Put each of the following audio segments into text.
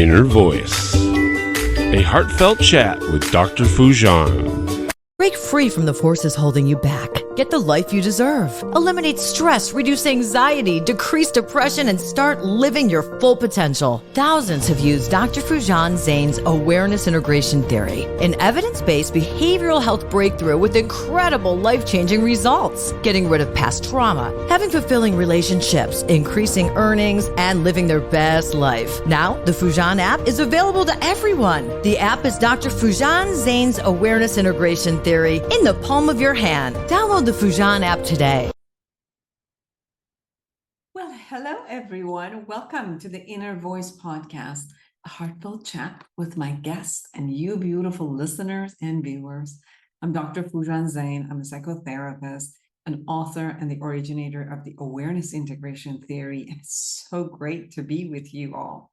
Inner Voice, a heartfelt chat with Dr. Foojan. Break free from the forces holding you back. Get the life you deserve. Eliminate stress, reduce anxiety, decrease depression, and start living your full potential. Thousands have used Dr. Foojan Zeine's awareness integration theory, an evidence-based behavioral health breakthrough with incredible life-changing results. Getting rid of past trauma, having fulfilling relationships, increasing earnings, and living their best life. Now, the Foojan app is available to everyone. The app is Dr. Foojan Zeine's awareness integration theory in the palm of your hand. Download the Foojan app today. Well, hello everyone. Welcome to the Inner Voice podcast, a heartfelt chat with my guests and you beautiful listeners and viewers. I'm Dr. Foojan Zeine. I'm a psychotherapist, an author, and the originator of the awareness integration theory. And it's so great to be with you all.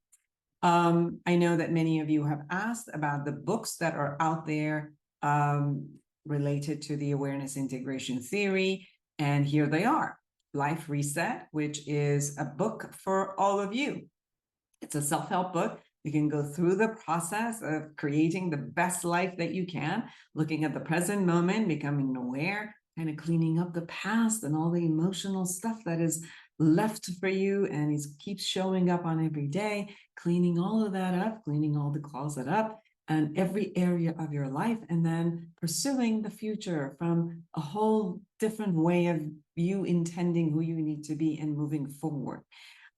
I know that many of you have asked about the books that are out there related to the awareness integration theory, and here they are. Life Reset, which is a book for all of you. It's a self-help book. You can go through the process of creating the best life that you can, looking at the present moment, becoming aware, kind of cleaning up the past and all the emotional stuff that is left for you and it keeps showing up on every day, cleaning all of that up, cleaning all the closet up, and every area of your life, and then pursuing the future from a whole different way of you intending who you need to be and moving forward.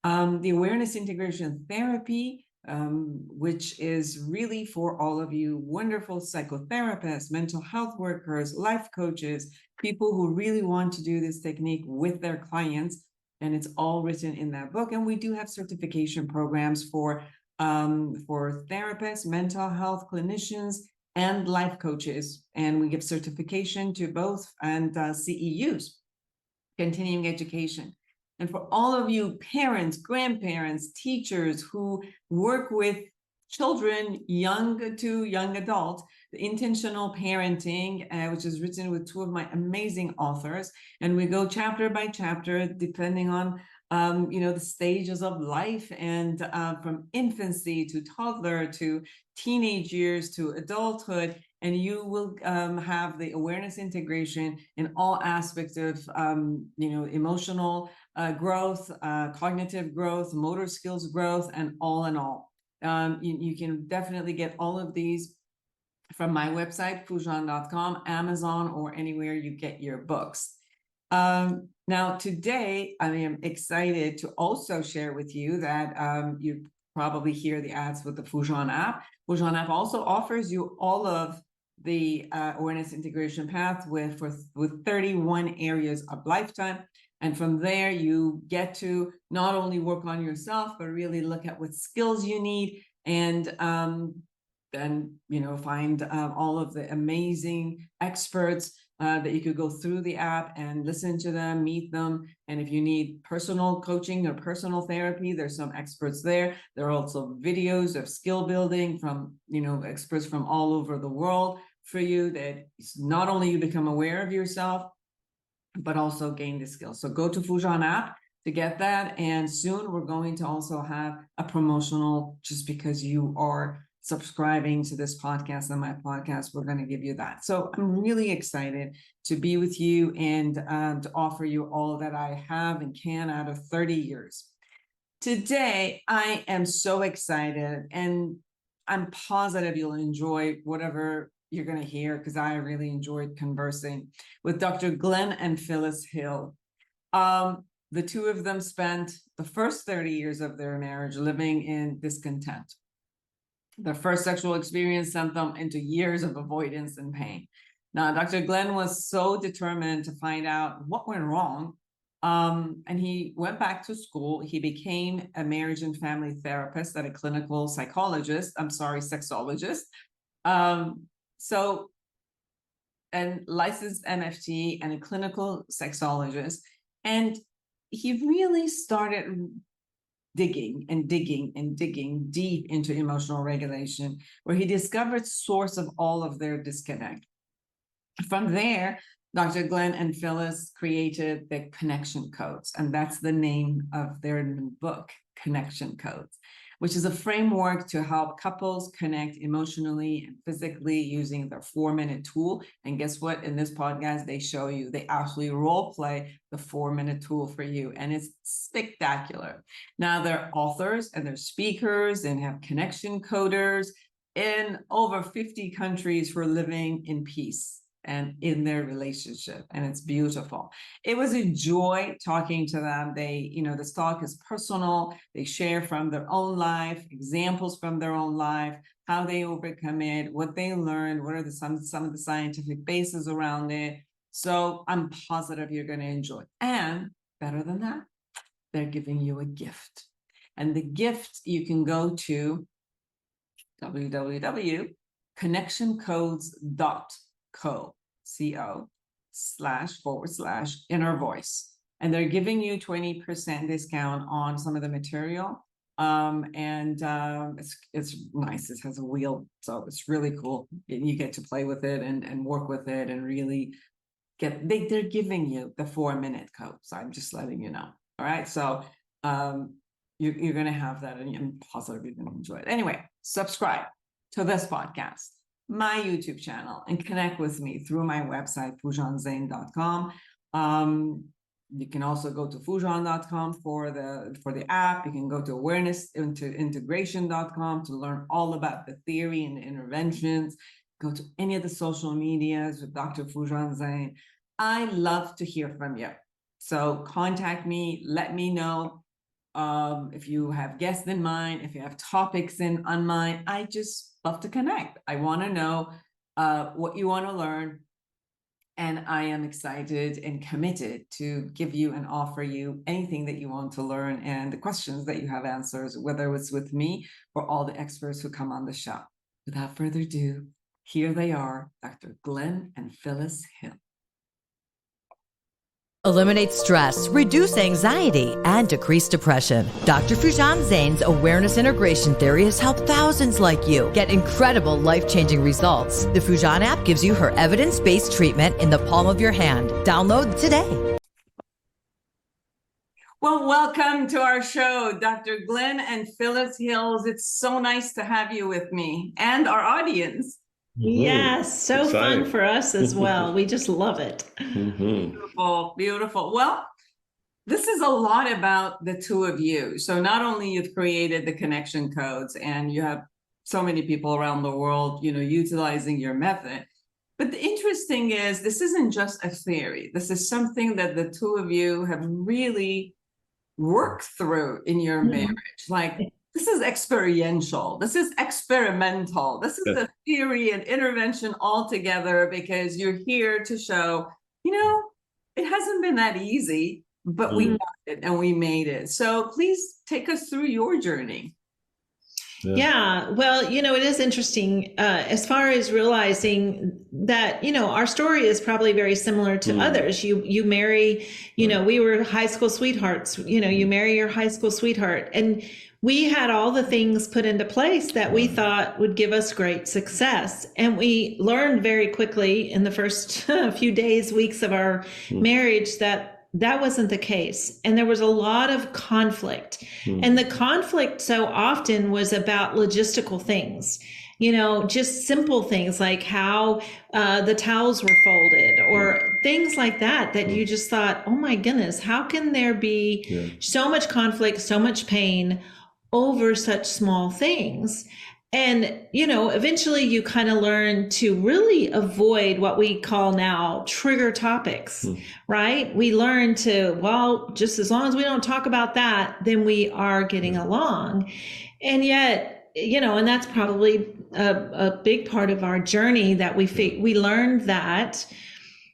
The awareness integration therapy, which is really for all of you wonderful psychotherapists, mental health workers, life coaches, people who really want to do this technique with their clients, and it's all written in that book. And we do have certification programs for therapists, mental health clinicians, and life coaches. And we give certification to both and CEUs, continuing education. And for all of you parents, grandparents, teachers who work with children, young to young adult, the intentional parenting, which is written with two of my amazing authors. And we go chapter by chapter, depending on the stages of life, and from infancy to toddler to teenage years to adulthood, and you will have the awareness integration in all aspects of emotional growth, cognitive growth, motor skills growth, and all in all. You can definitely get all of these from my website, foojan.com, Amazon, or anywhere you get your books. Now, today, I am excited to also share with you that you probably hear the ads with the Foojan app. Foojan app also offers you all of the awareness integration path with 31 areas of lifetime. And from there, you get to not only work on yourself, but really look at what skills you need and then, find all of the amazing experts that you could go through the app and listen to them, meet them. And if you need personal coaching or personal therapy, there's some experts there. There are also videos of skill building from, experts from all over the world for you, that not only you become aware of yourself, but also gain the skills. So go to Foojan app to get that. And soon we're going to also have a promotional, just because you are subscribing to this podcast and my podcast, we're going to give you that. So I'm really excited to be with you and to offer you all that I have and can out of 30 years. Today, I am so excited, and I'm positive you'll enjoy whatever you're going to hear, because I really enjoyed conversing with Dr. Glenn and Phyllis Hill. The two of them spent the first 30 years of their marriage living in discontent. Their first sexual experience sent them into years of avoidance and pain. Now, Dr. Glenn was so determined to find out what went wrong, and he went back to school. He became a marriage and family therapist and a clinical sexologist, and licensed MFT and a clinical sexologist. And he really started digging deep into emotional regulation, where he discovered source of all of their disconnect. From there, Dr. Glenn and Phyllis created the connection codes, and that's the name of their new book, Connection Codes. which is a framework to help couples connect emotionally and physically using their 4-minute tool. And guess what? In this podcast, they show you, they actually role play the 4-minute tool for you. And it's spectacular. Now they're authors and they're speakers and have connection coders in over 50 countries for living in peace and in their relationship, and it's beautiful. It was a joy talking to them. They, this talk is personal. They share from their own life, examples from their own life, how they overcome it, what they learned, what are some of the scientific bases around it. So I'm positive you're going to enjoy. And better than that, they're giving you a gift. And the gift, you can go to www.connectioncodes.co//inner voice. And they're giving you 20% discount on some of the material. It's nice. It has a wheel, so it's really cool. You get to play with it and work with it and really they're giving you the 4-minute code. So I'm just letting you know. All right. So you're going to have that, and I'm positive you're going to enjoy it. Anyway, subscribe to this podcast, my YouTube channel, and connect with me through my website, FoojanZeine.com. You can also go to Foojan.com for the app. You can go to awareness-integration.com to learn all about the theory and the interventions. Go to any of the social medias with Dr. Foojan Zeine. I love to hear from you. So contact me, let me know. If you have guests in mind, if you have topics on mind, I just love to connect. I want to know what you want to learn. And I am excited and committed to give you and offer you anything that you want to learn and the questions that you have answers, whether it's with me or all the experts who come on the show. Without further ado, here they are, Dr. Glenn and Phyllis Hill. Eliminate stress, reduce anxiety, and decrease depression. Dr. Foojan Zeine's awareness integration theory has helped thousands like you get incredible life-changing results. The Foojan app gives you her evidence-based treatment in the palm of your hand. Download today. Well, welcome to our show, Dr. Glenn and Phyllis Hills. It's so nice to have you with me and our audience. Yes, so Exciting. fun for us as well. We just love it. Beautiful, beautiful. Well, this is a lot about the two of you. So not only you've created the connection codes and you have so many people around the world, utilizing your method. But the interesting is this isn't just a theory. This is something that the two of you have really worked through in your marriage. Like, this is experiential. This is experimental. This is the theory and intervention all together, because you're here to show, it hasn't been that easy, but we got it and we made it. So please take us through your journey. Yeah. Well, it is interesting as far as realizing that, our story is probably very similar to others. You marry, we were high school sweethearts, you marry your high school sweetheart, and we had all the things put into place that we thought would give us great success. And we learned very quickly in the first few days, weeks of our marriage that wasn't the case. And there was a lot of conflict. And the conflict so often was about logistical things, just simple things like how the towels were folded or things like that you just thought, oh my goodness, how can there be so much conflict, so much pain over such small things? And, eventually you kind of learn to really avoid what we call now trigger topics, right? We learn to, just as long as we don't talk about that, then we are getting along. And yet, and that's probably a big part of our journey that we learned that.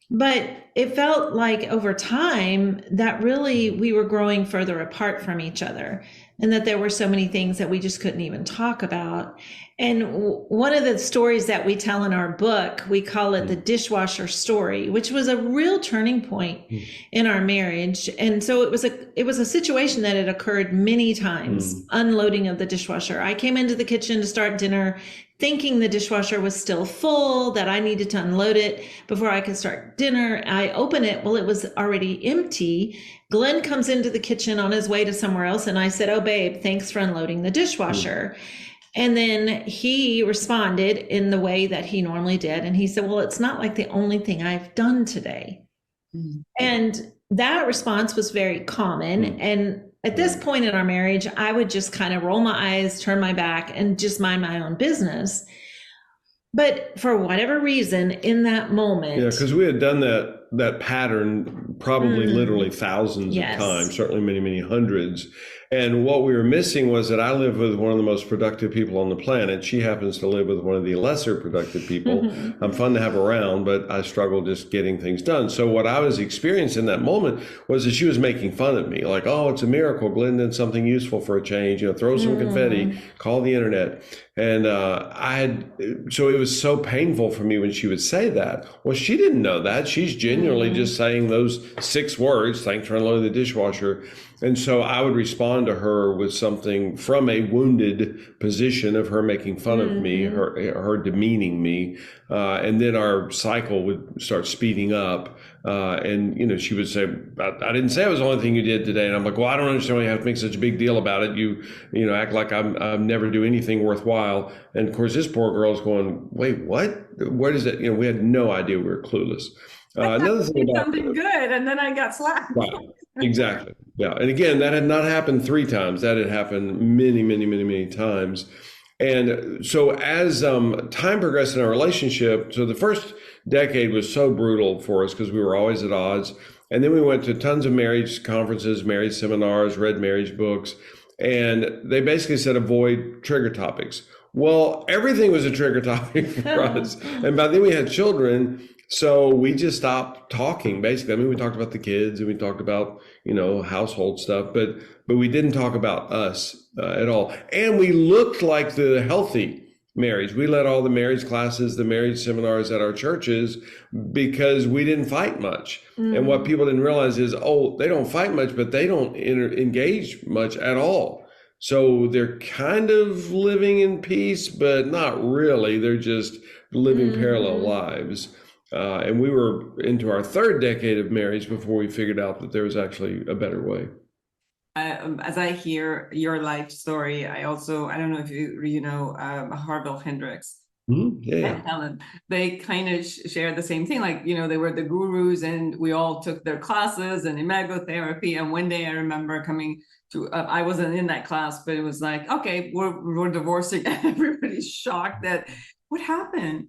But it felt like over time that really we were growing further apart from each other, and that there were so many things that we just couldn't even talk about. And one of the stories that we tell in our book, we call it the dishwasher story, which was a real turning point in our marriage. And so it was a situation that had occurred many times, unloading of the dishwasher. I came into the kitchen to start dinner, thinking the dishwasher was still full, that I needed to unload it before I could start dinner. I open it. Well, it was already empty. Glenn comes into the kitchen on his way to somewhere else. And I said, "Oh, babe, thanks for unloading the dishwasher." And then he responded in the way that he normally did. And he said, "Well, it's not like the only thing I've done today." And that response was very common. And at this point in our marriage, I would just kind of roll my eyes, turn my back, and just mind my own business. But for whatever reason, in that moment, yeah, because we had done that pattern probably literally thousands of times, certainly many, many hundreds. And what we were missing was that I live with one of the most productive people on the planet. She happens to live with one of the lesser productive people. I'm fun to have around, but I struggle just getting things done. So what I was experiencing in that moment was that she was making fun of me. Like, "Oh, it's a miracle. Glenn did something useful for a change. Throw some confetti, call the internet." And so it was so painful for me when she would say that. Well, she didn't know that. She's genuinely just saying those 6 words, "Thanks for unloading the dishwasher." And so I would respond to her with something from a wounded position of her making fun of me, her demeaning me. And then our cycle would start speeding up. And she would say, "I didn't say it was the only thing you did today." And I'm like, "Well, I don't understand why you have to make such a big deal about it. You act like I never do anything worthwhile." And of course, this poor girl's going, "Wait, what? What is it?" We had no idea. We were clueless. Another thing about something good, and then I got slapped. Right. Exactly. Yeah. And again, that had not happened 3 times. That had happened many, many, many, many times. And so as time progressed in our relationship, so the first decade was so brutal for us because we were always at odds. And then we went to tons of marriage conferences, marriage seminars, read marriage books, and they basically said avoid trigger topics. Well, everything was a trigger topic for us. And by then we had children. So we just stopped talking, basically. I mean, we talked about the kids and we talked about, household stuff, but we didn't talk about us at all. And we looked like the healthy marriage. We led all the marriage classes, the marriage seminars at our churches because we didn't fight much. And what people didn't realize is, they don't fight much, but they don't engage much at all. So they're kind of living in peace, but not really. They're just living parallel lives. And we were into our 3rd decade of marriage before we figured out that there was actually a better way. As I hear your life story, I don't know if you know Heartfelt Hendricks. Yeah. And Helen, they kind of share the same thing. Like, they were the gurus and we all took their classes and imagotherapy. And one day I remember coming to, I wasn't in that class, but it was like, okay, we're divorcing. Everybody's shocked that what happened.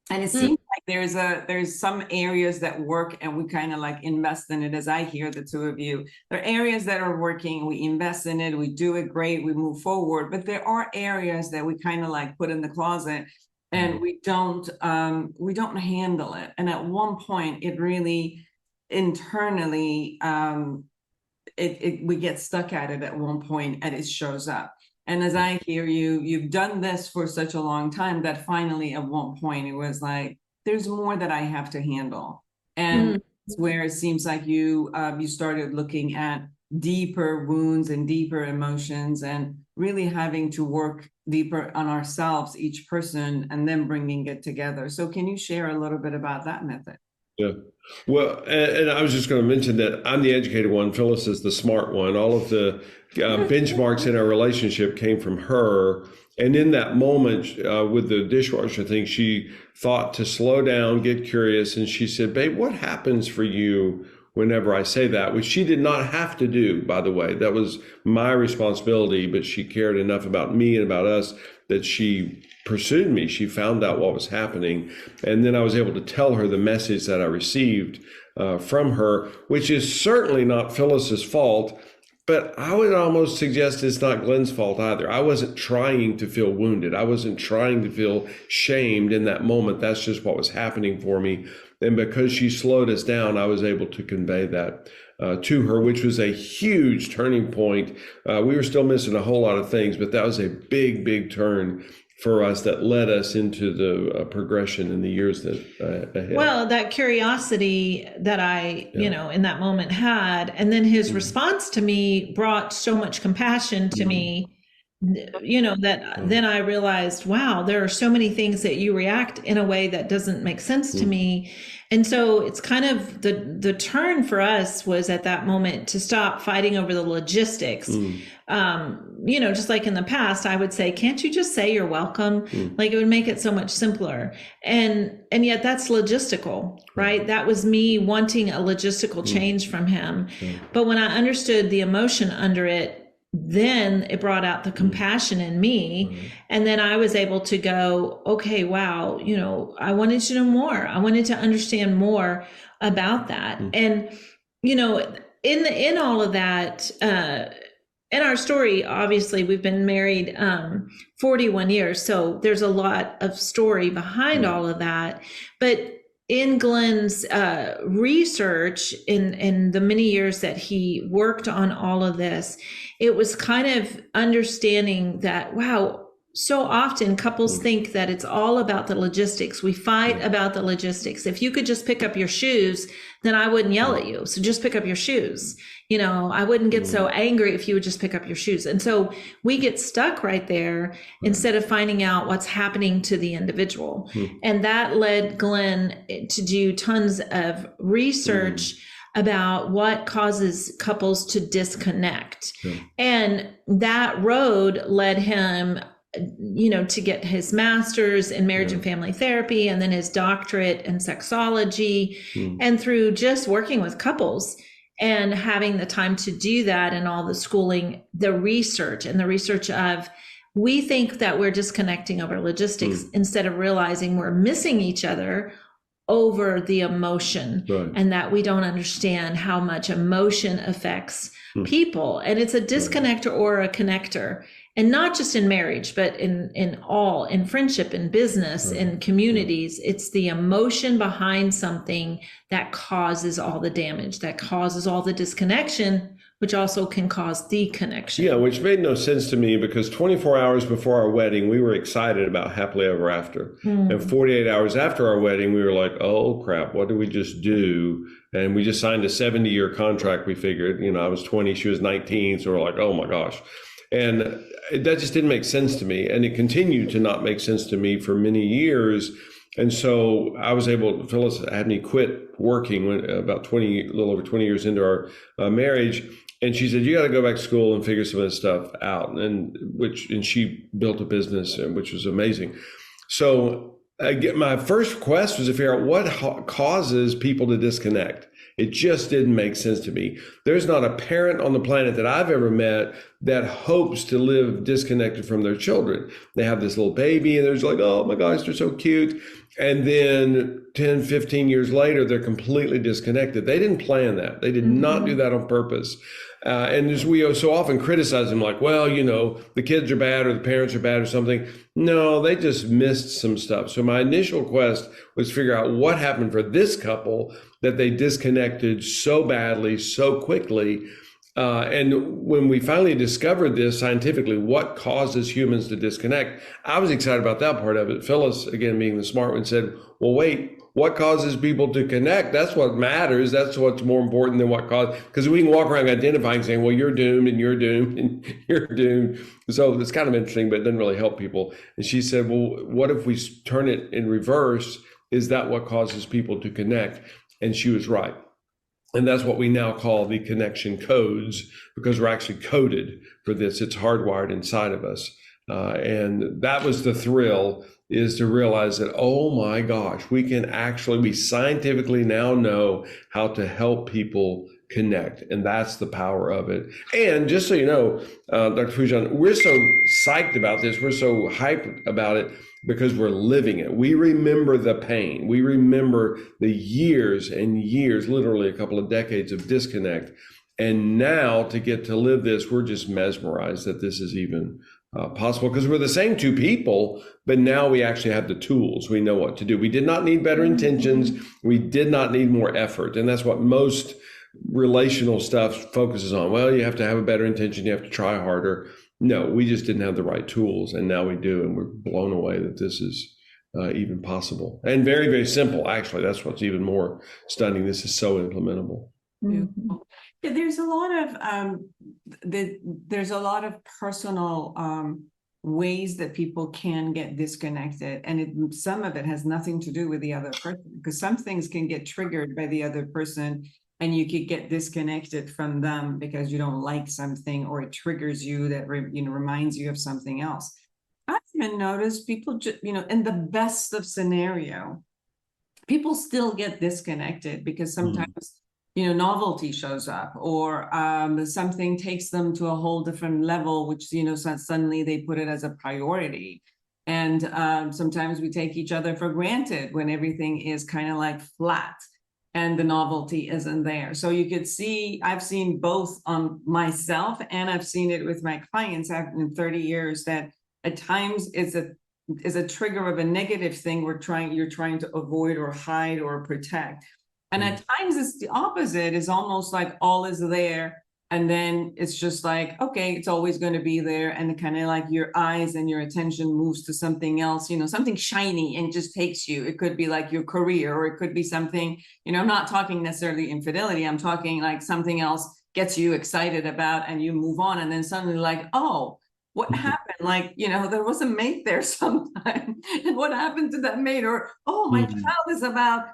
And it seems like there's some areas that work and we kind of like invest in it. As I hear the two of you, there are areas that are working, we invest in it, we do it great, we move forward. But there are areas that we kind of like put in the closet and we don't handle it. And at one point, it really internally, we get stuck at it at one point and it shows up. And as I hear you, you've done this for such a long time that finally at one point it was like, there's more that I have to handle. And it's where it seems like you started looking at deeper wounds and deeper emotions and really having to work deeper on ourselves, each person, and then bringing it together. So can you share a little bit about that method? Yeah. Well, and I was just going to mention that I'm the educated one. Phyllis is the smart one. All of the benchmarks in our relationship came from her. And in that moment with the dishwasher thing, she thought to slow down, get curious. And she said, "Babe, what happens for you whenever I say that?" Which she did not have to do, by the way. That was my responsibility. But she cared enough about me and about us that she pursued me. She found out what was happening. And then I was able to tell her the message that I received from her, which is certainly not Phyllis's fault. But I would almost suggest it's not Glenn's fault either. I wasn't trying to feel wounded. I wasn't trying to feel shamed in that moment. That's just what was happening for me. And because she slowed us down, I was able to convey that to her, which was a huge turning point. We were still missing a whole lot of things, but that was a big, big turn for us that led us into the progression in the years that ahead. Well, that curiosity that I, in that moment had, and then his response to me brought so much compassion to me then I realized, wow, there are so many things that you react in a way that doesn't make sense to me. And so it's kind of the turn for us was at that moment to stop fighting over the logistics. Just like in the past, I would say, can't you just say you're welcome? Like it would make it so much simpler. And yet that's logistical, right? That was me wanting a logistical change from him. But when I understood the emotion under it, then it brought out the compassion in me. And then I was able to go, okay, wow, I wanted to know more. I wanted to understand more about that. And, in all of that, in our story, obviously we've been married 41 years. So there's a lot of story behind all of that. But in Glenn's research in the many years that he worked on all of this, it was kind of understanding that, wow, so often couples think that it's all about the logistics. We fight about the logistics. If you could just pick up your shoes, then I wouldn't yell at you. So just pick up your shoes. I wouldn't get so angry if you would just pick up your shoes. And so we get stuck right there instead of finding out what's happening to the individual. And that led Glenn to do tons of research about what causes couples to disconnect. And that road led him to get his master's in marriage and family therapy, and then his doctorate in sexology. And through just working with couples and having the time to do that and all the schooling, the research of, we think that we're disconnecting over logistics instead of realizing we're missing each other over the emotion, and that we don't understand how much emotion affects people. And it's a disconnector or a connector. And not just in marriage, but in friendship, in business, in communities. It's the emotion behind something that causes all the damage, that causes all the disconnection, which also can cause the connection. Yeah, which made no sense to me, because 24 hours before our wedding, we were excited about happily ever after. And 48 hours after our wedding, we were like, oh crap, what did we just do? And we just signed a 70-year contract, we figured. I was 20, she was 19. So we're like, oh my gosh. And that just didn't make sense to me. And it continued to not make sense to me for many years. And so I was able, Phyllis had me quit working when, a little over 20 years into our marriage. And she said, you got to go back to school and figure some of this stuff out. And she built a business, which was amazing. So my first quest was to figure out what causes people to disconnect. It just didn't make sense to me. There's not a parent on the planet that I've ever met that hopes to live disconnected from their children. They have this little baby and they're just like, oh my gosh, they're so cute. And then 10, 15 years later, they're completely disconnected. They didn't plan that. They did not do that on purpose. And as we so often criticize them, like, well, the kids are bad or the parents are bad or something. No, they just missed some stuff. So my initial quest was to figure out what happened for this couple that they disconnected so badly, so quickly. And when we finally discovered this scientifically, what causes humans to disconnect, I was excited about that part of it. Phyllis, again, being the smart one, said, well, wait, what causes people to connect? That's what matters. That's what's more important than what causes, because we can walk around identifying saying, well, you're doomed and you're doomed and you're doomed. So it's kind of interesting, but it doesn't really help people. And she said, well, what if we turn it in reverse? Is that what causes people to connect? And she was right. And that's what we now call the connection codes, because we're actually coded for this. It's hardwired inside of us. And that was the thrill, is to realize that, oh my gosh, we scientifically now know how to help people connect. And that's the power of it. And just so you know, Dr. Foojan, we're so psyched about this. We're so hyped about it because we're living it. We remember the pain. We remember the years and years, literally a couple of decades of disconnect. And now to get to live this, we're just mesmerized that this is even possible, because we're the same two people, but now we actually have the tools. We know what to do. We did not need better intentions. We did not need more effort. And that's what most relational stuff focuses on. Well, you have to have a better intention. You have to try harder. No, we just didn't have the right tools, and now we do. And we're blown away that this is even possible, and very, very simple. Actually, that's what's even more stunning. This is so implementable. Beautiful. Yeah, there's a lot of there's a lot of personal ways that people can get disconnected, and some of it has nothing to do with the other person, because some things can get triggered by the other person, and you could get disconnected from them because you don't like something, or it triggers you that reminds you of something else. I've even noticed people just, in the best of scenario, people still get disconnected because sometimes novelty shows up, or something takes them to a whole different level, which suddenly they put it as a priority. And sometimes we take each other for granted when everything is kind of like flat and the novelty isn't there. So you could see, I've seen both myself, and I've seen it with my clients in 30 years, that at times it's a trigger of a negative thing you're trying to avoid or hide or protect. And at times it's the opposite. It's almost like all is there, and then it's just like, okay, it's always going to be there, and kind of like your eyes and your attention moves to something else, something shiny, and just takes you. It could be like your career, or it could be something, I'm not talking necessarily infidelity. I'm talking like something else gets you excited about, and you move on, and then suddenly like, oh, what happened? Like, there was a mate there sometime, and what happened to that mate? Or, oh, my child is about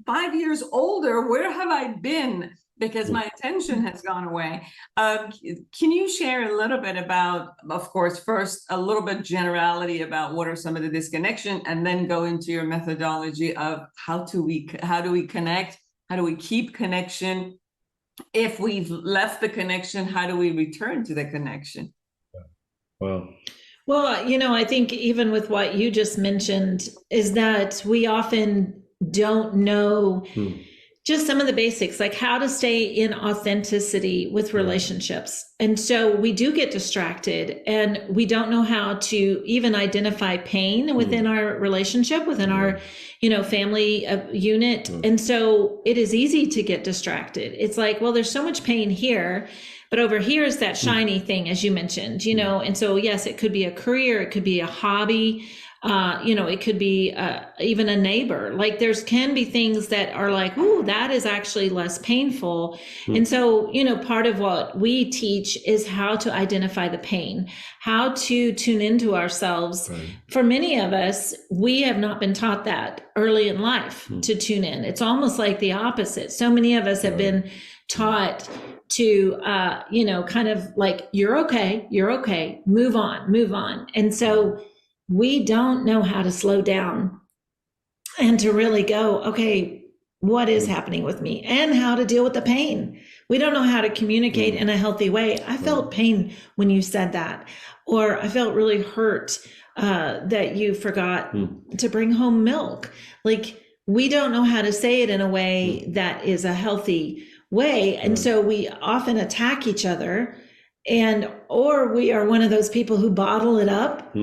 5 years older. Where have I been? Because my attention has gone away. Can you share a little bit about, of course, first a little bit generality about what are some of the disconnection, and then go into your methodology of how do we connect? How do we keep connection? If we've left the connection, how do we return to the connection? Well, I think even with what you just mentioned is that we often don't know just some of the basics, like how to stay in authenticity with relationships. And so we do get distracted, and we don't know how to even identify pain within our relationship, within our, family unit. And so it is easy to get distracted. It's like, well, there's so much pain here, but over here is that shiny thing, as you mentioned, and so, yes, it could be a career, it could be a hobby, it could be even a neighbor. Like can be things that are like, ooh, that is actually less painful. And so, part of what we teach is how to identify the pain, how to tune into ourselves. Right. For many of us, we have not been taught that early in life to tune in. It's almost like the opposite. So many of us have been taught to, kind of like, you're okay, move on. And so we don't know how to slow down and to really go, okay, what is happening with me, and how to deal with the pain. We don't know how to communicate in a healthy way. I felt pain when you said that, or I felt really hurt that you forgot to bring home milk. Like, we don't know how to say it in a way that is a healthy way. And so we often attack each other, or we are one of those people who bottle it up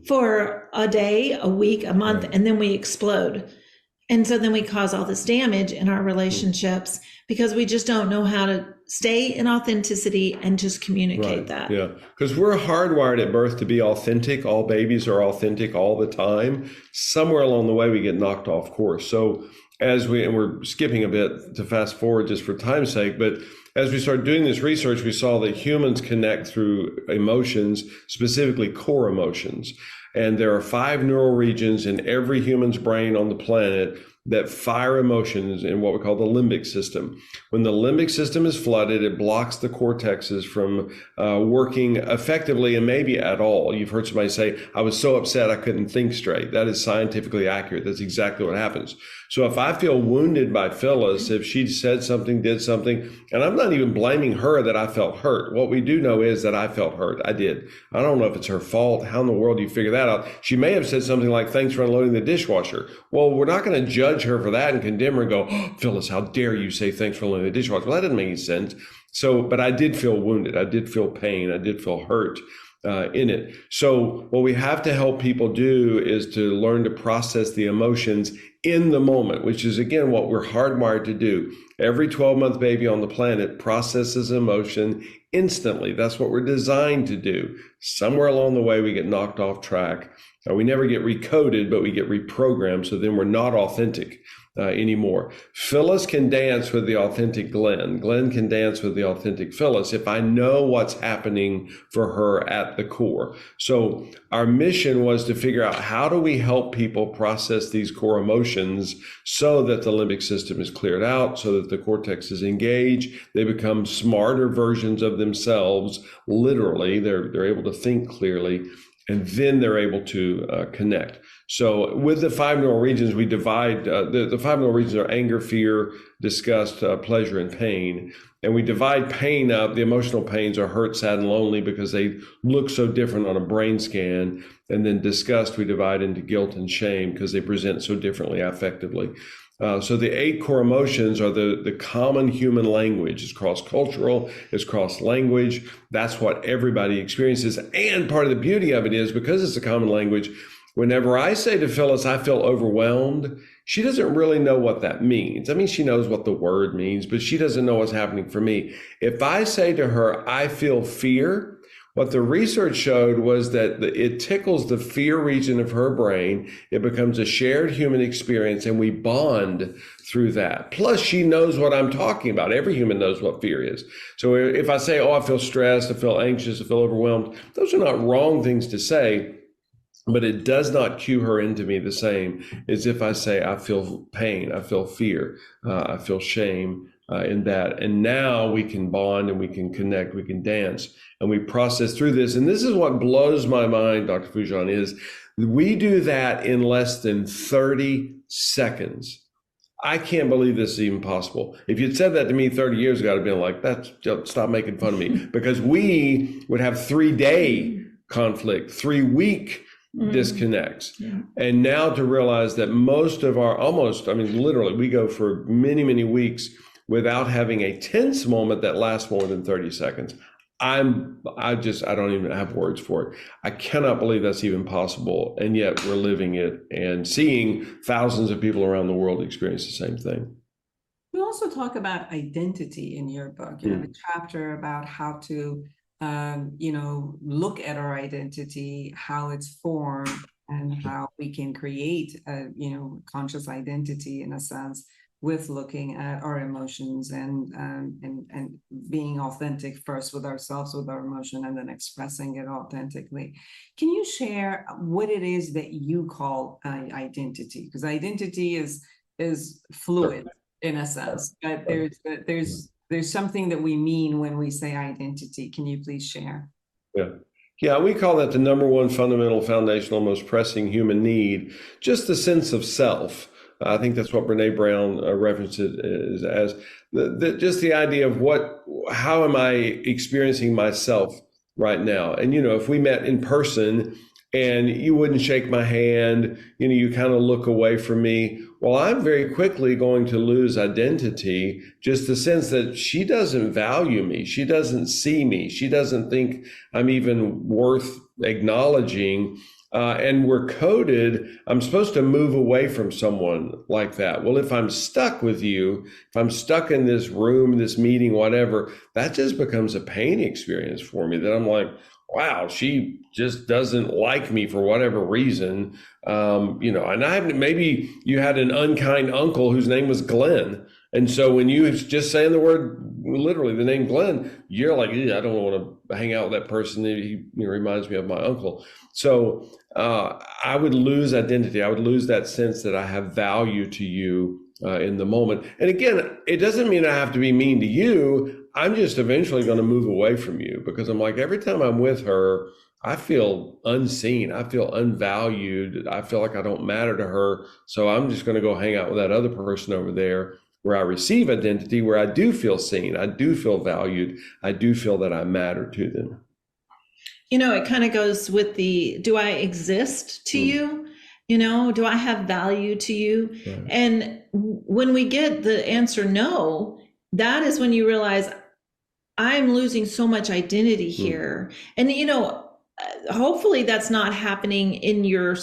for a day, a week, a month, and then we explode. And so then we cause all this damage in our relationships because we just don't know how to stay in authenticity and just communicate that. Yeah, because we're hardwired at birth to be authentic. All babies are authentic all the time. Somewhere along the way, we get knocked off course. So and we're skipping a bit to fast forward just for time's sake, but as we started doing this research, we saw that humans connect through emotions, specifically core emotions. And there are 5 neural regions in every human's brain on the planet that fire emotions in what we call the limbic system. When the limbic system is flooded, it blocks the cortexes from working effectively and maybe at all. You've heard somebody say, I was so upset I couldn't think straight. That is scientifically accurate. That's exactly what happens. So if I feel wounded by Phyllis, if she said something, did something, and I'm not even blaming her that I felt hurt. What we do know is that I felt hurt. I did. I don't know if it's her fault. How in the world do you figure that out? She may have said something like, thanks for unloading the dishwasher. Well, we're not going to judge her for that and condemn her and go, oh, Phyllis, how dare you say thanks for unloading the dishwasher? Well, that doesn't make any sense. So, but I did feel wounded. I did feel pain. I did feel hurt in it. So what we have to help people do is to learn to process the emotions in the moment, which is, again, what we're hardwired to do. Every 12-month baby on the planet processes emotion instantly. That's what we're designed to do. Somewhere along the way, we get knocked off track. We never get recoded, but we get reprogrammed. So then we're not authentic anymore. Phyllis can dance with the authentic Glenn. Glenn can dance with the authentic Phyllis if I know what's happening for her at the core. So our mission was to figure out, how do we help people process these core emotions so that the limbic system is cleared out, so that the cortex is engaged, they become smarter versions of themselves. Literally, they're able to think clearly, and then they're able to connect. So with the 5 neural regions, we divide, the 5 neural regions are anger, fear, disgust, pleasure, and pain. And we divide pain up. The emotional pains are hurt, sad, and lonely because they look so different on a brain scan. And then disgust, we divide into guilt and shame because they present so differently affectively. So the 8 core emotions are the common human language. It's cross-cultural, it's cross-language. That's what everybody experiences. And part of the beauty of it is, because it's a common language, whenever I say to Phyllis, I feel overwhelmed, she doesn't really know what that means. I mean, she knows what the word means, but she doesn't know what's happening for me. If I say to her, I feel fear, what the research showed was that it tickles the fear region of her brain. It becomes a shared human experience, and we bond through that. Plus, she knows what I'm talking about. Every human knows what fear is. So if I say, oh, I feel stressed, I feel anxious, I feel overwhelmed, those are not wrong things to say, but it does not cue her into me the same as if I say, I feel pain, I feel fear, I feel shame. In that. And now we can bond and we can connect, we can dance, and we process through this. And this is what blows my mind, Dr. Foojan, is we do that in less than 30 seconds. I can't believe this is even possible. If you'd said that to me 30 years ago, I'd have been like, stop making fun of me. Because we would have 3-day conflict, 3-week disconnects. Yeah. And now to realize that literally, we go for many, many weeks without having a tense moment that lasts more than 30 seconds. I don't even have words for it. I cannot believe that's even possible. And yet we're living it and seeing thousands of people around the world experience the same thing. We also talk about identity in your book. You have a chapter about how to, look at our identity, how it's formed, and how we can create a, conscious identity in a sense, with looking at our emotions and being authentic first with ourselves, with our emotion, and then expressing it authentically. Can you share what it is that you call identity? Because identity is fluid in a sense, but there's something that we mean when we say identity. Can you please share? Yeah, we call that the number one fundamental, foundational, most pressing human need, just the sense of self. I think that's what Brene Brown referenced it as just the idea of how am I experiencing myself right now? And, if we met in person and you wouldn't shake my hand, you kind of look away from me. Well, I'm very quickly going to lose identity, just the sense that she doesn't value me. She doesn't see me. She doesn't think I'm even worth acknowledging. And we're coded, I'm supposed to move away from someone like that. Well, if I'm stuck with you, if I'm stuck in this room, this meeting, whatever, that just becomes a pain experience for me, that I'm like, wow, she just doesn't like me for whatever reason. And maybe you had an unkind uncle whose name was Glenn. And so when you just saying the word, literally the name Glenn, you're like, I don't want to hang out with that person. He reminds me of my uncle. So I would lose identity. I would lose that sense that I have value to you in the moment. And again, it doesn't mean I have to be mean to you. I'm just eventually going to move away from you, because I'm like, every time I'm with her, I feel unseen. I feel unvalued. I feel like I don't matter to her. So I'm just going to go hang out with that other person over there, where I receive identity, where I do feel seen. I do feel valued. I do feel that I matter to them. It kind of goes with do I exist to you? Do I have value to you? Right. And when we get the answer no, that is when you realize I'm losing so much identity here. And, hopefully that's not happening in your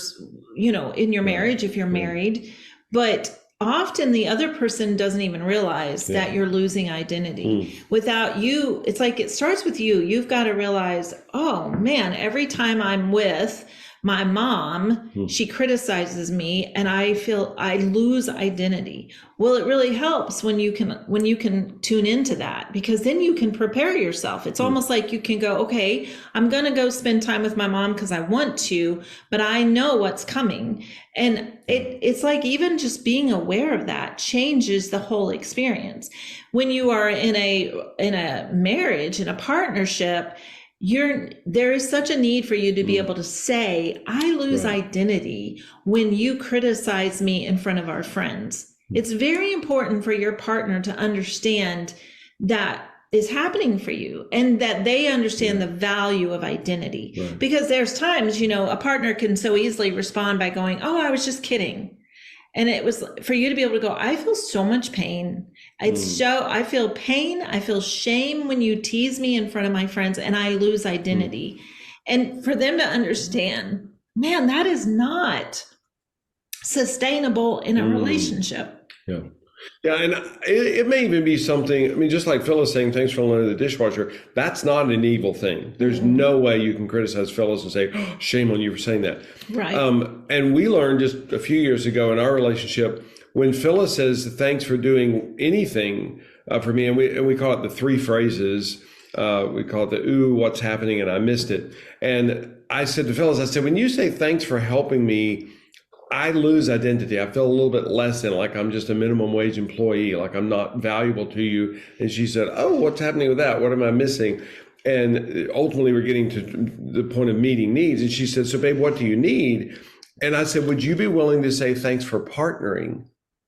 marriage if you're married. But often the other person doesn't even realize that you're losing identity. Without you, it's like it starts with you. You've got to realize, oh man, every time I'm with my mom, she criticizes me and I feel I lose identity. Well, it really helps when you can tune into that, because then you can prepare yourself. It's almost like you can go, okay, I'm going to go spend time with my mom because I want to, but I know what's coming. And it's like even just being aware of that changes the whole experience. When you are in a marriage, in a partnership, there is such a need for you to be able to say, I lose identity when you criticize me in front of our friends. It's very important for your partner to understand that is happening for you and that they understand the value of identity. Because there's times, a partner can so easily respond by going, oh, I was just kidding. And it was for you to be able to go, I feel so much pain. I feel pain. I feel shame when you tease me in front of my friends and I lose identity. And for them to understand, man, that is not sustainable in a relationship. Yeah. Yeah, and it may even be something, I mean, just like Phyllis saying, thanks for loaning the dishwasher, that's not an evil thing. There's no way you can criticize Phyllis and say, oh, shame on you for saying that. Right. And we learned just a few years ago in our relationship, when Phyllis says, thanks for doing anything for me, and we call it the three phrases, we call it the, ooh, what's happening, and I missed it. And I said to Phyllis, I said, when you say thanks for helping me, I lose identity. I feel a little bit less than like I'm just a minimum wage employee, like I'm not valuable to you. And she said, oh, what's happening with that? What am I missing? And ultimately we're getting to the point of meeting needs. And she said, so babe, what do you need? And I said, would you be willing to say thanks for partnering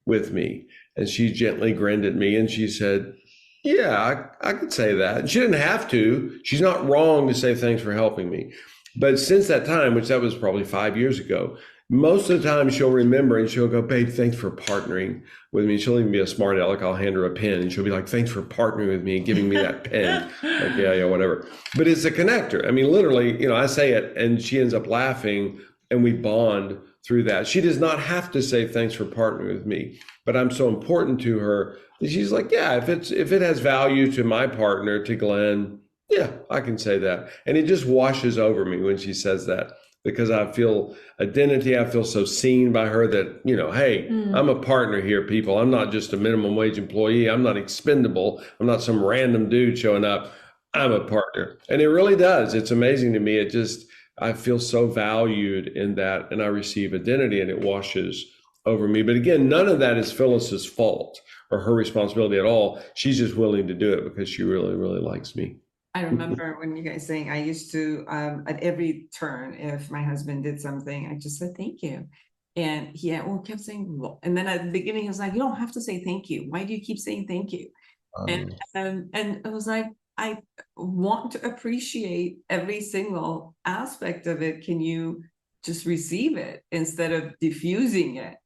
with me? And she gently grinned at me and she said, yeah, I could say that. And she didn't have to. She's not wrong to say thanks for helping me. But since that time, which that was probably 5 years ago, most of the time she'll remember and she'll go, babe, thanks for partnering with me. She'll even be a smart aleck. I'll hand her a pen and she'll be like, thanks for partnering with me and giving me that pen. Like, yeah, whatever. But it's a connector. I mean, literally, I say it and she ends up laughing and we bond through that. She does not have to say thanks for partnering with me, but I'm so important to her that she's like, yeah, if it has value to my partner, to Glenn, yeah, I can say that. And it just washes over me when she says that. Because I feel identity, I feel so seen by her that, hey, I'm a partner here, people. I'm not just a minimum wage employee. I'm not expendable. I'm not some random dude showing up. I'm a partner. And it really does. It's amazing to me. I feel so valued in that, and I receive identity and it washes over me. But again, none of that is Phyllis's fault or her responsibility at all. She's just willing to do it because she really, really likes me. I remember when you guys saying, I used to, at every turn, if my husband did something, I just said, thank you. And he kept saying, well, and then at the beginning, he was like, you don't have to say thank you. Why do you keep saying thank you? And it was like, I want to appreciate every single aspect of it. Can you just receive it instead of diffusing it?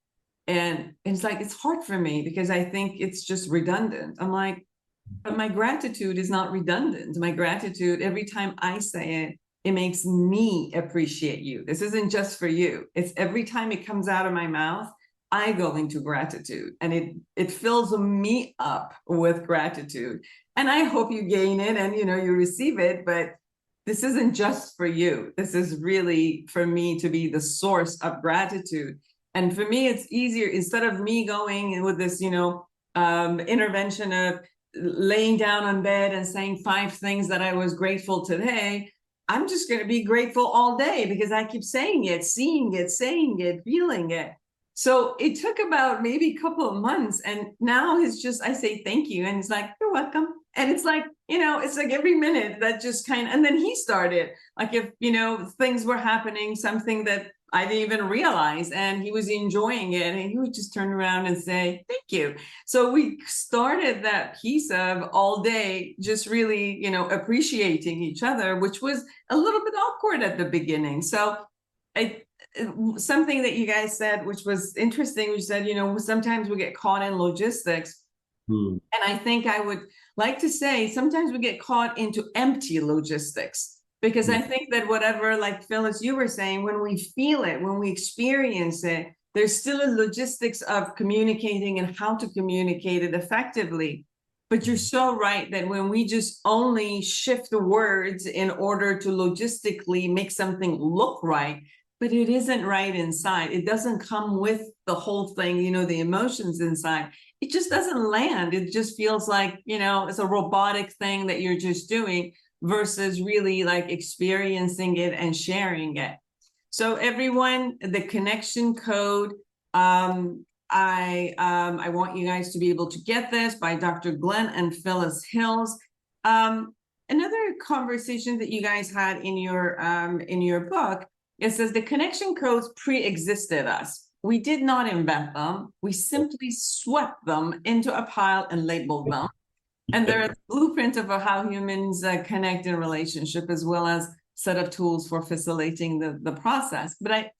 And it's like, it's hard for me because I think it's just redundant. I'm like, but my gratitude is not redundant. My gratitude, every time I say it, it makes me appreciate you. This isn't just for you. It's every time it comes out of my mouth, I go into gratitude and it fills me up with gratitude. And I hope you gain it and, you receive it, but this isn't just for you. This is really for me to be the source of gratitude. And for me, it's easier instead of me going with this, intervention of laying down on bed and saying 5 things that I was grateful today. I'm just going to be grateful all day because I keep saying it, seeing it, saying it, feeling it. So it took about maybe a couple of months. And now it's just, I say, thank you. And it's like, you're welcome. And it's like, it's like every minute that just and then he started like, if, things were happening, something that I didn't even realize, and he was enjoying it, and he would just turn around and say, thank you. So we started that piece of all day, just really, appreciating each other, which was a little bit awkward at the beginning. So something that you guys said, which was interesting, we said, sometimes we get caught in logistics. And I think I would like to say, sometimes we get caught into empty logistics. Because I think that whatever, like Phyllis, you were saying, when we feel it, when we experience it, There's still a logistics of communicating and how to communicate it effectively. But you're so right that when we just only shift the words in order to logistically make something look right, but it isn't right inside, it doesn't come with the whole thing, the emotions inside, it just doesn't land. It just feels like, it's a robotic thing that you're just doing versus really like experiencing it and sharing it. So everyone, the connection code, I want you guys to be able to get this by Dr. Glenn and Phyllis Hills. Another conversation that you guys had in your book, it says the connection codes pre-existed us. We did not invent them. We simply swept them into a pile and labeled them. And they're a blueprint of how humans connect in relationship, as well as set of tools for facilitating the process. But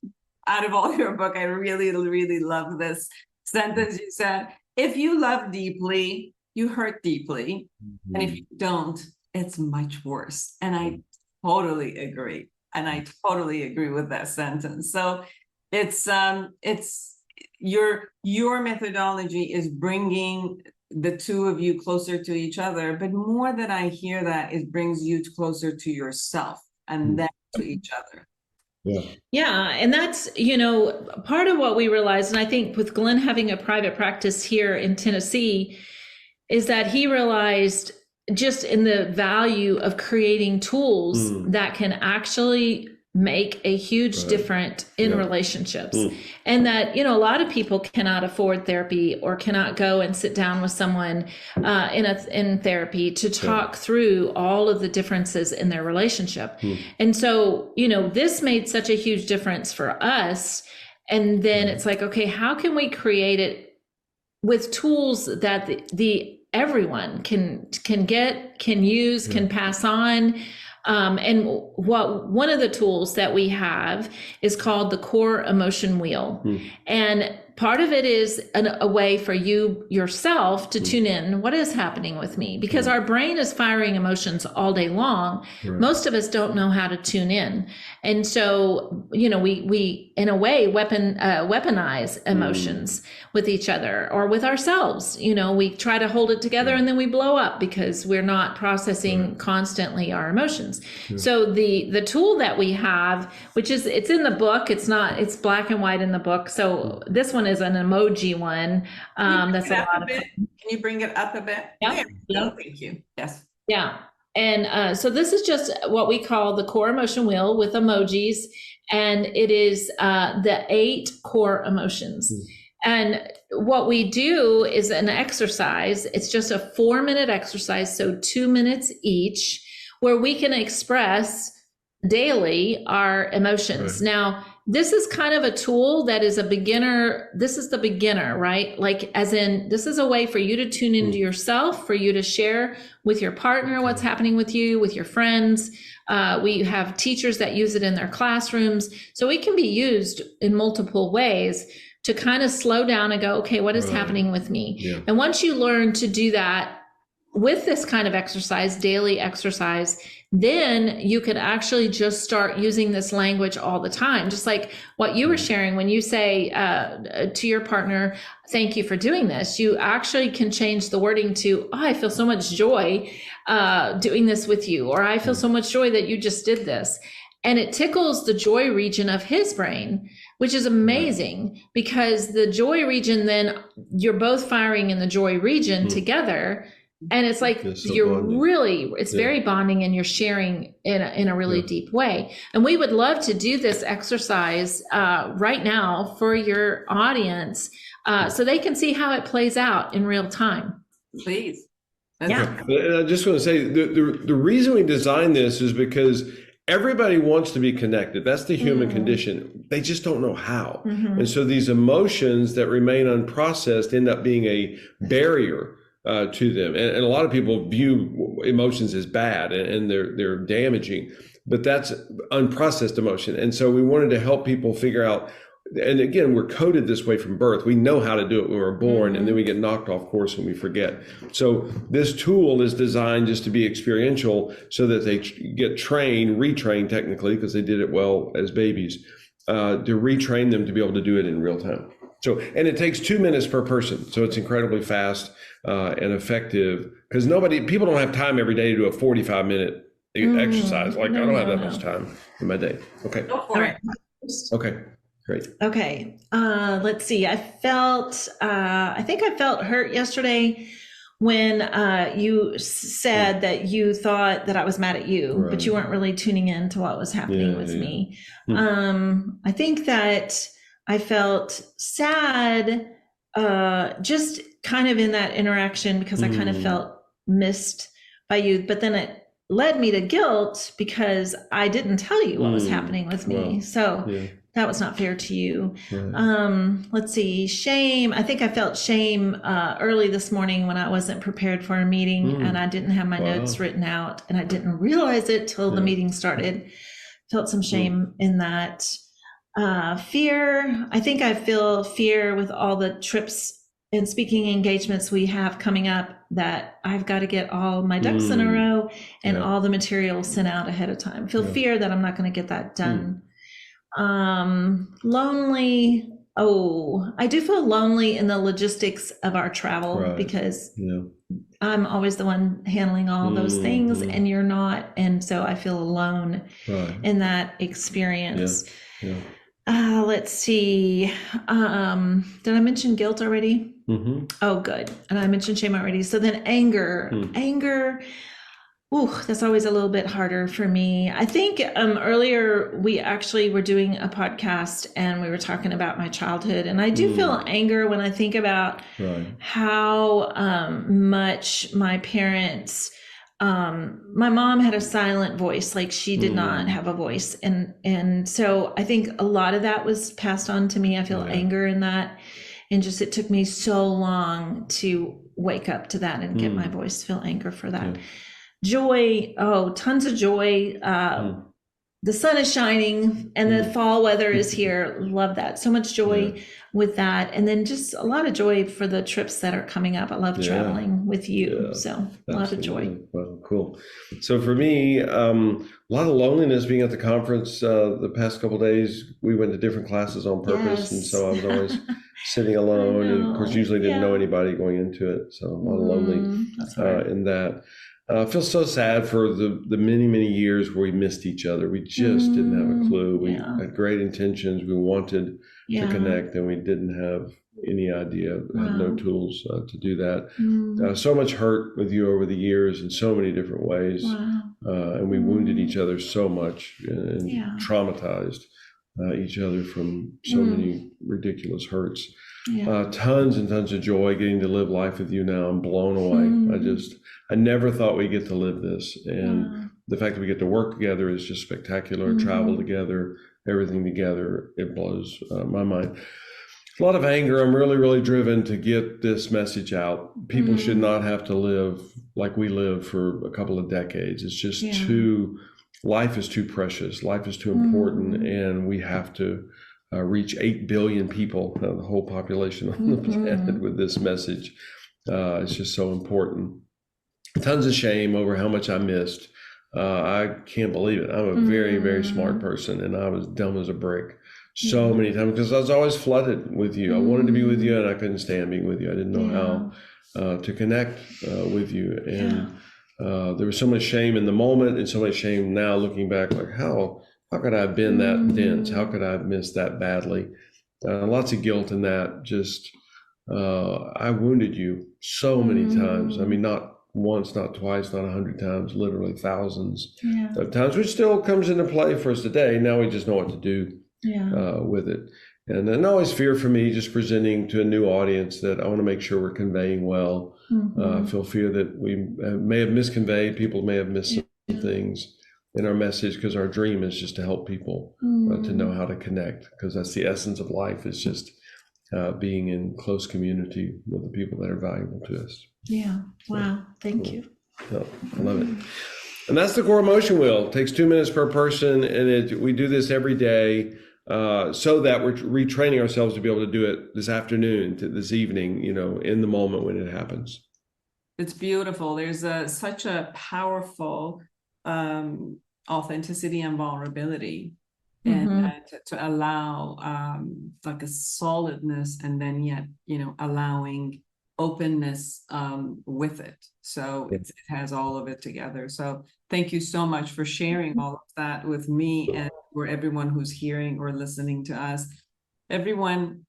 out of all your book, I really, really love this sentence. You said, if you love deeply, you hurt deeply. And if you don't, it's much worse. And I totally agree. And I totally agree with that sentence. So it's your methodology is bringing the two of you closer to each other, but more than I hear that, it brings you closer to yourself and then to each other. Yeah. And that's, part of what we realized, and I think with Glenn having a private practice here in Tennessee, is that he realized just in the value of creating tools that can actually make a huge difference in relationships. And that, a lot of people cannot afford therapy or cannot go and sit down with someone in therapy to talk through all of the differences in their relationship. And so, this made such a huge difference for us. And then it's like, okay, how can we create it with tools that everyone can get, can use, can pass on? And one of the tools that we have is called the core emotion wheel. And part of it is a way for you yourself to tune in. What is happening with me? Because our brain is firing emotions all day long. Most of us don't know how to tune in. And so, we in a way weaponize emotions with each other or with ourselves. We try to hold it together and then we blow up because we're not processing constantly our emotions. So the tool that we have, which is, it's in the book, it's black and white in the book. So this one is an emoji one. That's a lot of fun. Can you bring it up a bit? Yeah. Thank you. Yes. Yeah. And so this is just what we call the core emotion wheel with emojis. And it is the 8 core emotions. And what we do is an exercise. It's just a 4-minute exercise, so 2 minutes each, where we can express daily our emotions. Now, this is kind of a tool that is a beginner. This is the beginner, right? Like, as in, this is a way for you to tune into yourself, for you to share with your partner what's happening with you, with your friends. We have teachers that use it in their classrooms. So it can be used in multiple ways to kind of slow down and go, okay, what is happening with me? And once you learn to do that with this kind of exercise, daily exercise, then you can actually just start using this language all the time. Just like what you were sharing, when you say to your partner, thank you for doing this, you actually can change the wording to, oh, I feel so much joy doing this with you, or I feel so much joy that you just did this. And it tickles the joy region of his brain, which is amazing, because the joy region, then you're both firing in the joy region together. And it's like, you're bonding. Really, it's very bonding, and you're sharing in a really deep way. And we would love to do this exercise right now for your audience so they can see how it plays out in real time. Please. And I just want to say, the reason we designed this is because everybody wants to be connected. That's the human condition. They just don't know how. And so these emotions that remain unprocessed end up being a barrier to them. And a lot of people view emotions as bad and they're damaging, but that's unprocessed emotion. And so we wanted to help people figure out, and again, we're coded this way from birth. We know how to do it when we're born, and then we get knocked off course and we forget. So this tool is designed just to be experiential so that they get trained, retrained technically, because they did it well as babies, to retrain them to be able to do it in real time. So, and it takes 2 minutes per person. So it's incredibly fast and effective, because people don't have time every day to do a 45-minute exercise. Like, I don't have that much time in my day. Okay. Go for it. Okay. Great. Okay. Let's see. I think I felt hurt yesterday when you said that you thought that I was mad at you, but you weren't really tuning in to what was happening with me. I think that I felt sad, just kind of in that interaction, because I kind of felt missed by you, but then it led me to guilt because I didn't tell you what was happening with me. So that was not fair to you. Let's see, shame. I think I felt shame early this morning when I wasn't prepared for a meeting and I didn't have my notes written out, and I didn't realize it till the meeting started. Felt some shame in that. Fear. I think I feel fear with all the trips and speaking engagements we have coming up, that I've got to get all my ducks in a row and all the material sent out ahead of time. Feel fear that I'm not going to get that done. Lonely. Oh, I do feel lonely in the logistics of our travel because I'm always the one handling all those things and you're not. And so I feel alone in that experience. Let's see. Did I mention guilt already? Oh, good. And I mentioned shame already. So then anger. Ooh, that's always a little bit harder for me. I think earlier we actually were doing a podcast and we were talking about my childhood. And I do feel anger when I think about how much my parents, my mom had a silent voice, like she did not have a voice. And so I think a lot of that was passed on to me. I feel anger in that. And just, it took me so long to wake up to that and get my voice, feel anger for that. Joy, tons of joy. The sun is shining and the fall weather is here. Love that. So much joy with that. And then just a lot of joy for the trips that are coming up. I love traveling with you. So a lot of joy. Well, cool. So for me, a lot of loneliness being at the conference. The past couple of days, we went to different classes on purpose. And so I was always sitting alone. And of course, usually didn't know anybody going into it. So a lot of lonely in that. I feel so sad for the many, many years where we missed each other. We just didn't have a clue. We had great intentions. We wanted to connect, and we didn't have any idea, had no tools to do that. So much hurt with you over the years in so many different ways. And we wounded each other so much and traumatized each other from so many ridiculous hurts. Tons and tons of joy getting to live life with you now. I'm blown away. I never thought we'd get to live this. And the fact that we get to work together is just spectacular. Travel together, everything together, it blows my mind. A lot of anger. I'm really, really driven to get this message out. People should not have to live like we lived for a couple of decades. It's just life is too precious. Life is too important. And we have to reach 8 billion people, the whole population on the planet, with this message. It's just so important. Tons of shame over how much I missed. I can't believe it. I'm a very, very smart person, and I was dumb as a brick so many times because I was always flooded with you. I wanted to be with you, and I couldn't stand being with you. I didn't know how to connect with you. And there was so much shame in the moment and so much shame now looking back, like how could I have been that dense? How could I have missed that badly? Lots of guilt in that. Just, I wounded you so many times. I mean, not once, not twice, not 100 times, literally thousands of times, which still comes into play for us today. Now we just know what to do with it. And then always fear for me just presenting to a new audience that I want to make sure we're conveying well. I feel fear that we may have misconveyed, people may have missed some things in our message, because our dream is just to help people to know how to connect, because that's the essence of life, is just being in close community with the people that are valuable to us. Wow. Thank you. I love it. And that's the core emotion wheel. It takes 2 minutes per person, and we do this every day so that we're retraining ourselves to be able to do it this afternoon, this evening, in the moment when it happens. It's beautiful. There's such a powerful authenticity and vulnerability and to allow like a solidness, and then yet, allowing openness with it. So it has all of it together. So thank you so much for sharing all of that with me and for everyone who's hearing or listening to us. Everyone,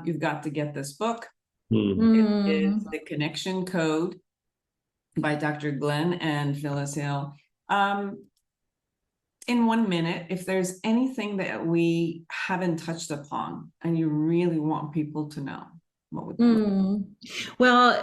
you've got to get this book. It is The Connection Code by Dr. Glenn and Phyllis Hill. In 1 minute, if there's anything that we haven't touched upon and you really want people to know, what would that be? Well,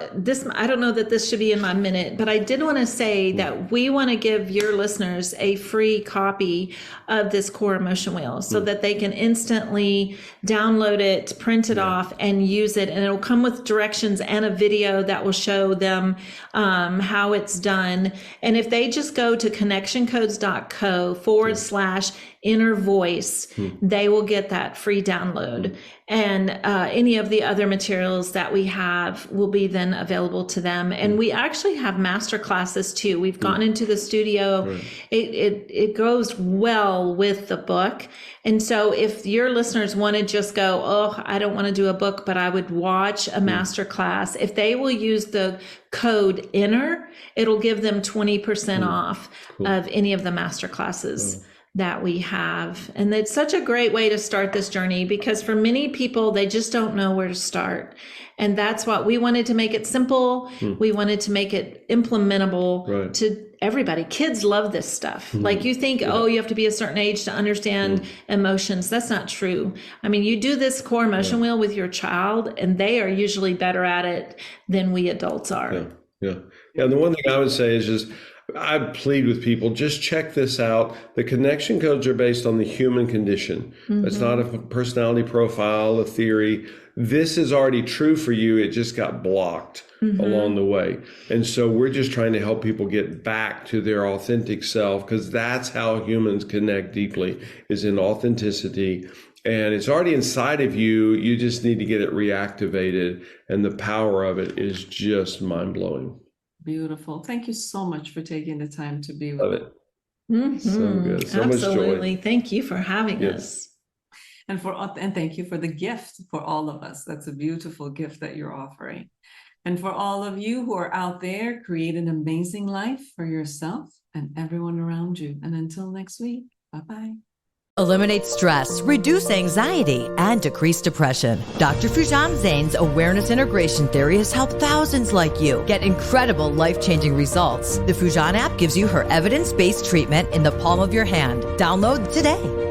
I don't know that this should be in my minute, but I did want to say that we want to give your listeners a free copy of this core emotion wheel so that they can instantly download it, print it off, and use it. And it'll come with directions and a video that will show them how it's done. And if they just go to connectioncodes.co/inner voice, they will get that free download. And any of the other materials that we have will be then available to them. And we actually have master classes too. We've gone into the studio. It goes well with the book. And so if your listeners want to just go, oh, I don't want to do a book, but I would watch a master class, if they will use the code INNER, it'll give them 20% off of any of the master classes that we have. And it's such a great way to start this journey, because for many people, they just don't know where to start. And that's what we wanted to make it simple. We wanted to make it implementable to everybody. Kids love this stuff. Like you think, oh, you have to be a certain age to understand emotions. That's not true. I mean, you do this core emotion wheel with your child, and they are usually better at it than we adults are. Yeah. And the one thing I would say is just, I plead with people, just check this out. The connection codes are based on the human condition. It's not a personality profile, a theory. This is already true for you. It just got blocked along the way. And so we're just trying to help people get back to their authentic self, because that's how humans connect deeply, is in authenticity. And it's already inside of you. You just need to get it reactivated. And the power of it is just mind-blowing. Beautiful. Thank you so much for taking the time to be with us. So good. So Absolutely. much joy. Thank you for having us. And thank you for the gift for all of us. That's a beautiful gift that you're offering. And for all of you who are out there, create an amazing life for yourself and everyone around you. And until next week, bye-bye. Eliminate stress, reduce anxiety, and decrease depression. Dr. Foojan Zeine's awareness integration theory has helped thousands like you get incredible life-changing results. The Foojan app gives you her evidence-based treatment in the palm of your hand. Download today.